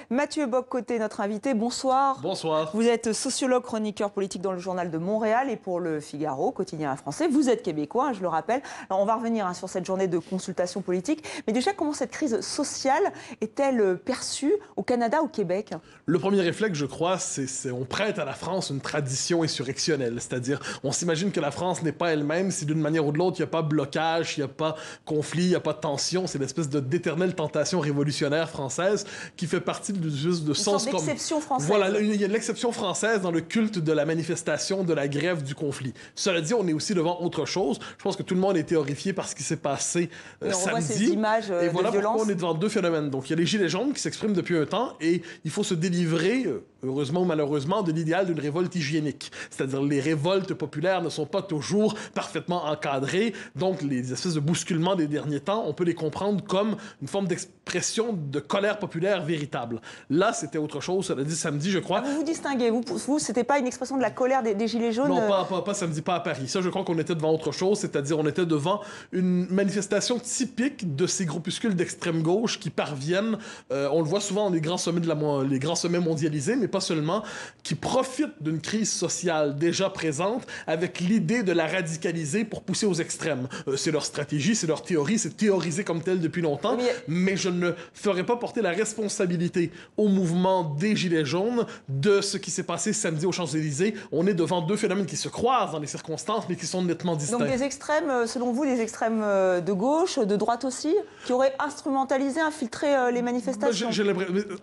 Mathieu Bock-Côté, notre invité, bonsoir. Bonsoir. Vous êtes sociologue, chroniqueur politique dans le Journal de Montréal et pour le Figaro, quotidien français. Vous êtes québécois, je le rappelle. Alors, on va revenir sur cette journée de consultation politique. Mais déjà, comment cette crise sociale est-elle perçue au Canada, au Québec? Le premier réflexe, je crois, c'est on prête à la France une tradition insurrectionnelle. C'est-à-dire, on s'imagine que la France n'est pas elle-même si d'une manière ou de l'autre, il n'y a pas blocage, il n'y a pas conflit, il n'y a pas tension. C'est l'espèce d'éternelle tentation révolutionnaire française qui fait partie de sens comme... l'exception française. Voilà, il y a l'exception française dans le culte de la manifestation, de la grève, du conflit. Cela dit, on est aussi devant autre chose. Je pense que tout le monde a été horrifié par ce qui s'est passé on samedi. voit ces images et voilà de violence. pourquoi on est devant deux phénomènes. Donc, il y a les Gilets jaunes qui s'expriment depuis un temps et il faut se délivrer, heureusement ou malheureusement, de l'idéal d'une révolte hygiénique. C'est-à-dire, les révoltes populaires ne sont pas toujours parfaitement encadrées. Donc, les espèces de bousculements des derniers temps, on peut les comprendre comme une forme d'expression de colère populaire véritable. Là, c'était autre chose. Cela dit, samedi, je crois. Vous vous distinguez. Vous, c'était pas une expression de la colère des Gilets jaunes? Non, pas samedi, pas à Paris. Ça, je crois qu'on était devant autre chose. C'est-à-dire, on était devant une manifestation typique de ces groupuscules d'extrême gauche qui parviennent, on le voit souvent dans les grands sommets, les grands sommets mondialisés, mais pas seulement, qui profitent d'une crise sociale déjà présente avec l'idée de la radicaliser pour pousser aux extrêmes. C'est leur stratégie, c'est leur théorie, c'est théorisé comme tel depuis longtemps, mais je ne ferai pas porter la responsabilité au mouvement des Gilets jaunes de ce qui s'est passé samedi aux Champs-Élysées. On est devant deux phénomènes qui se croisent dans les circonstances, mais qui sont nettement distincts. Donc des extrêmes, selon vous, des extrêmes de gauche, de droite aussi, qui auraient instrumentalisé, infiltré les manifestations?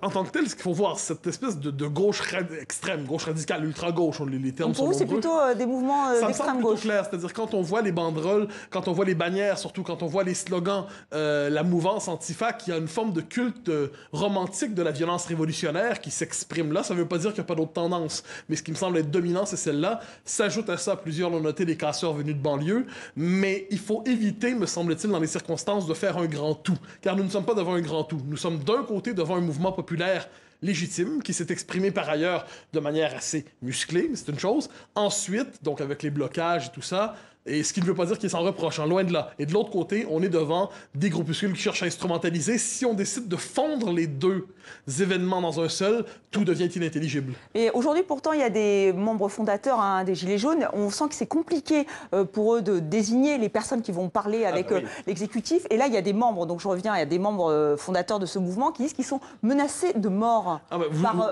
En tant que tel, ce qu'il faut voir, cette espèce de gauche extrême, gauche radicale, ultra-gauche, les termes sont nombreux. Pour vous, c'est plutôt des mouvements d'extrême gauche? Clair, c'est-à-dire quand on voit les banderoles, quand on voit les bannières, surtout quand on voit les slogans, la mouvance Antifa, qui a une forme de culte romantique de la violence révolutionnaire qui s'exprime là, ça ne veut pas dire qu'il n'y a pas d'autres tendances, mais ce qui me semble être dominant, c'est celle-là. S'ajoute à ça, plusieurs l'ont noté, les casseurs venus de banlieue, mais il faut éviter, me semble-t-il, dans les circonstances, de faire un grand tout, car nous ne sommes pas devant un grand tout. Nous sommes d'un côté devant un mouvement populaire légitime, qui s'est exprimé par ailleurs de manière assez musclée, mais c'est une chose. Ensuite, donc avec les blocages et tout ça, et ce qui ne veut pas dire qu'il s'en reproche, loin de là. Et de l'autre côté, on est devant des groupuscules qui cherchent à instrumentaliser. Si on décide de fondre les deux événements dans un seul, tout devient inintelligible. Et aujourd'hui, pourtant, il y a des membres fondateurs des Gilets jaunes. On sent que c'est compliqué pour eux de désigner les personnes qui vont parler avec l'exécutif. Et là, il y a des membres, donc je reviens, il y a des membres fondateurs de ce mouvement qui disent qu'ils sont menacés de mort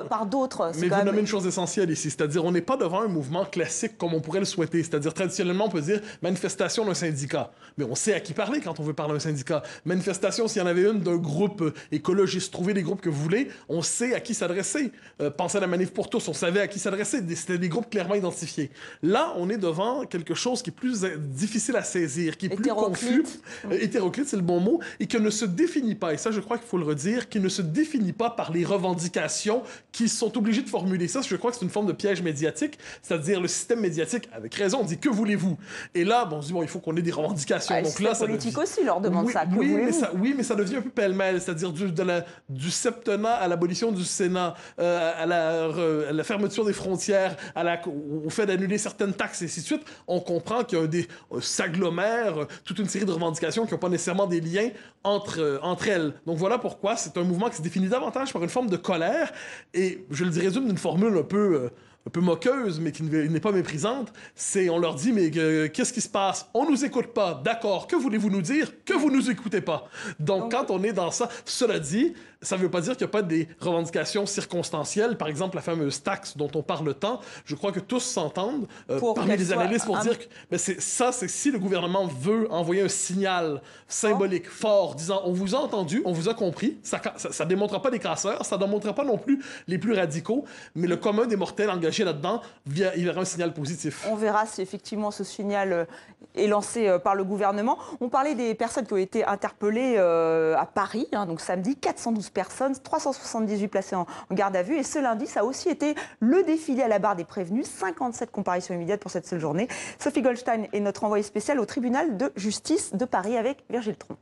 par d'autres. Mais vous nommez une chose essentielle ici, c'est-à-dire on n'est pas devant un mouvement classique comme on pourrait le souhaiter. C'est-à-dire, traditionnellement, on peut dire manifestation d'un syndicat. Mais on sait à qui parler quand on veut parler d'un syndicat. Manifestation, s'il y en avait une d'un groupe écologiste, trouvez les groupes que vous voulez, on sait à qui s'adresser. Pensez à la manif pour tous, on savait à qui s'adresser. C'était des groupes clairement identifiés. Là, on est devant quelque chose qui est plus difficile à saisir, qui est plus confus. Hétéroclite, c'est le bon mot, et qui ne se définit pas, et ça, je crois qu'il faut le redire, qui ne se définit pas par les revendications qu'ils sont obligés de formuler. Ça, je crois que c'est une forme de piège médiatique, c'est-à-dire le système médiatique, avec raison, dit « que voulez-vous » Et là, on se dit, il faut qu'on ait des revendications. Donc là, ça politique aussi leur demande ça. Mais ça devient un peu pêle-mêle, c'est-à-dire du septennat à l'abolition du Sénat, à la fermeture des frontières, au fait d'annuler certaines taxes, et ainsi de suite. On comprend qu'il y a s'agglomèrent toute une série de revendications qui n'ont pas nécessairement des liens entre elles. Donc voilà pourquoi c'est un mouvement qui se définit davantage par une forme de colère, et je le résume d'une formule un peu moqueuse, mais qui n'est pas méprisante, on leur dit, mais qu'est-ce qui se passe? On nous écoute pas, d'accord, que voulez-vous nous dire? Que vous nous écoutez pas. Donc, quand on est dans ça, cela dit, ça ne veut pas dire qu'il n'y a pas des revendications circonstancielles, par exemple la fameuse taxe dont on parle tant, je crois que tous s'entendent, parmi les analystes, pour dire que c'est si le gouvernement veut envoyer un signal symbolique fort, disant, on vous a entendu, on vous a compris, ça ne démontrera pas des casseurs, ça ne démontrera pas non plus les plus radicaux, mais le commun des mortels engagés là-dedans, il verra un signal positif. On verra si effectivement ce signal est lancé par le gouvernement. On parlait des personnes qui ont été interpellées à Paris, donc samedi, 412 personnes, 378 placées en garde à vue. Et ce lundi, ça a aussi été le défilé à la barre des prévenus, 57 comparutions immédiates pour cette seule journée. Sophie Goldstein est notre envoyée spéciale au tribunal de justice de Paris avec Virgile Tron.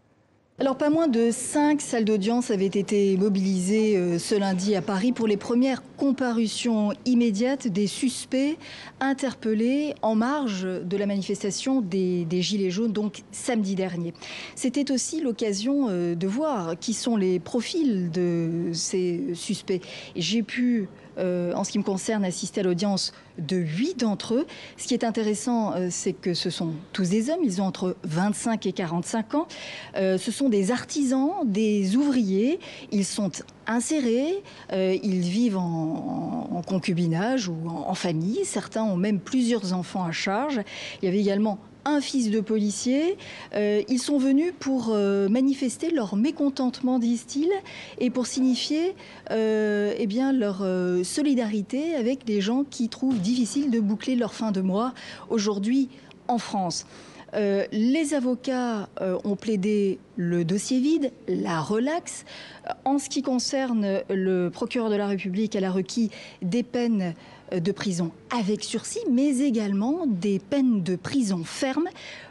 Alors, pas moins de 5 salles d'audience avaient été mobilisées ce lundi à Paris pour les premières comparutions immédiates des suspects interpellés en marge de la manifestation des Gilets jaunes, donc samedi dernier. C'était aussi l'occasion de voir qui sont les profils de ces suspects. J'ai pu, en ce qui me concerne, assister à l'audience de 8 d'entre eux. Ce qui est intéressant, c'est que ce sont tous des hommes. Ils ont entre 25 et 45 ans. Ce sont des artisans, des ouvriers. Ils sont insérés. Ils vivent en concubinage ou en famille. Certains ont même plusieurs enfants à charge. Il y avait également un fils de policier. Ils sont venus pour manifester leur mécontentement, disent-ils, et pour signifier eh bien, leur solidarité avec les gens qui trouvent difficile de boucler leur fin de mois aujourd'hui en France. Les avocats ont plaidé le dossier vide, la relaxe. En ce qui concerne le procureur de la République, elle a requis des peines de prison avec sursis, mais également des peines de prison ferme.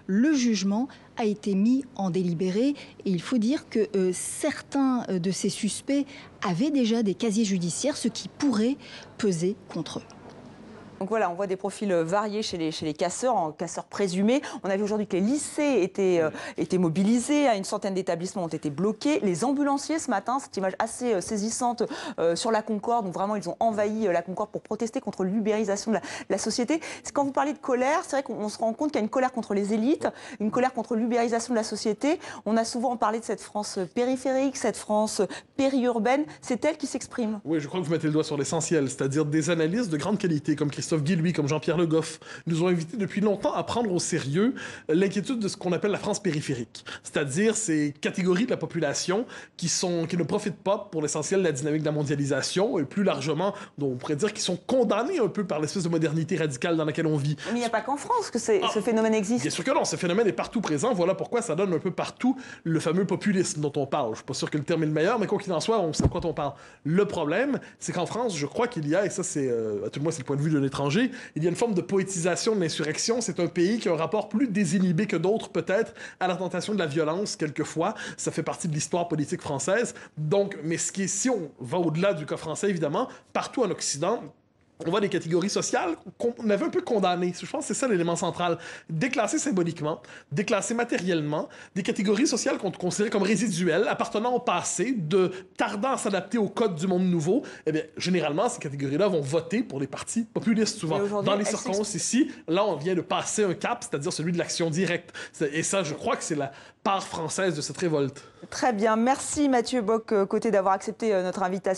Le jugement a été mis en délibéré et il faut dire que certains de ces suspects avaient déjà des casiers judiciaires, ce qui pourrait peser contre eux. Donc voilà, on voit des profils variés chez les casseurs, casseurs présumés. On a vu aujourd'hui que les lycées étaient mobilisés, une centaine d'établissements ont été bloqués. Les ambulanciers ce matin, cette image assez saisissante sur la Concorde, donc vraiment ils ont envahi la Concorde pour protester contre l'ubérisation de la société. Quand vous parlez de colère, c'est vrai qu'on se rend compte qu'il y a une colère contre les élites, une colère contre l'ubérisation de la société. On a souvent parlé de cette France périphérique, cette France périurbaine. C'est elle qui s'exprime. Oui, je crois que vous mettez le doigt sur l'essentiel, c'est-à-dire des analystes de grande qualité comme Christophe Guillouis, comme Jean-Pierre Le Goff, nous ont invités depuis longtemps à prendre au sérieux l'inquiétude de ce qu'on appelle la France périphérique, c'est-à-dire ces catégories de la population qui ne profitent pas pour l'essentiel de la dynamique de la mondialisation et plus largement, dont on pourrait dire qu'ils sont condamnés un peu par l'espèce de modernité radicale dans laquelle on vit. Mais il n'y a pas qu'en France que ce phénomène existe. Bien sûr que non, ce phénomène est partout présent, voilà pourquoi ça donne un peu partout le fameux populisme dont on parle. Je ne suis pas sûr que le terme est le meilleur, mais quoi qu'il en soit, on sait de quoi on parle. Le problème, c'est qu'en France, je crois qu'il y a, et ça c'est, à tout le moins c'est le point de vue de l'étranger, il y a une forme de poétisation de l'insurrection. C'est un pays qui a un rapport plus désinhibé que d'autres, peut-être, à la tentation de la violence, quelquefois. Ça fait partie de l'histoire politique française. Donc, mais si on va au-delà du cas français, évidemment, partout en Occident, on voit des catégories sociales qu'on avait un peu condamnées. Je pense que c'est ça l'élément central. Déclassées symboliquement, déclassées matériellement, des catégories sociales qu'on considère comme résiduelles, appartenant au passé, tardant à s'adapter au code du monde nouveau. Eh bien, généralement, ces catégories-là vont voter pour les partis populistes, souvent. Dans les circonstances ici, là, on vient de passer un cap, c'est-à-dire celui de l'action directe. Et ça, je crois que c'est la part française de cette révolte. Très bien. Merci Mathieu Bock-Côté d'avoir accepté notre invitation.